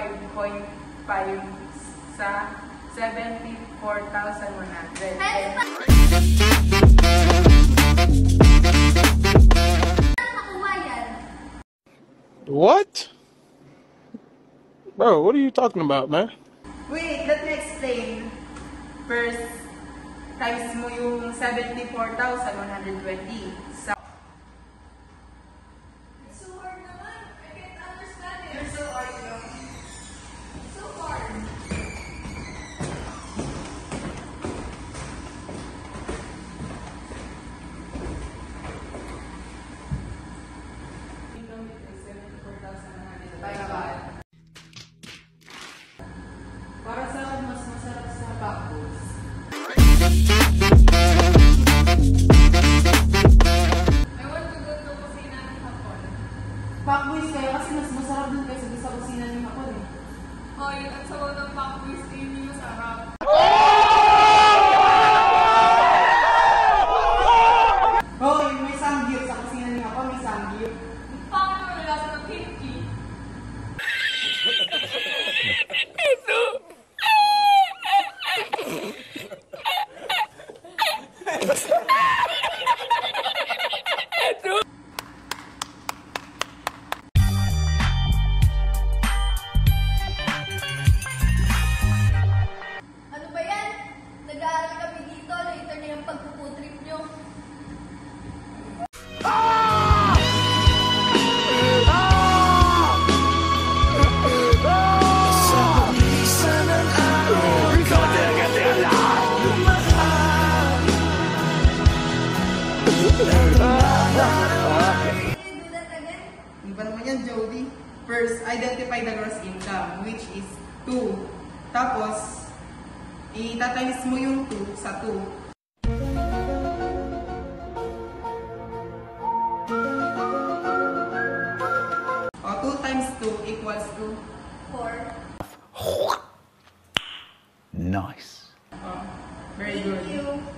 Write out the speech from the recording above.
5.5 sa 74,100. What? Bro, what are you talking about, man? Wait, let me explain. First, times mo yung 74,120 sa... It's so hard naman. I can't understand it. You're so hard, you know? It's so hard. Para sa akin, mas masarap sa Pacboys. I want to go to kusina ng Hapon. Pacboys kaya kasi mas masarap dun kaysa sa kusina ni Hapon eh. Oh, yun ang sabaw ng Pacboys. Yun yung masarap. Oh, yung may samgyup sa kusina ni Hapon, may samgyup. Pangit naman ang lasa ng kimchi. Ano ba yan? Nag-aaral kami dito, later na yung pagpuputrip nyo. Do that again? Ano ba naman yan, Jody? First, identify the gross income, which is 2. Tapos, itatimes mo yung 2 sa 2. O, 2 times 2 equals to 4. Nice. very good. Thank you.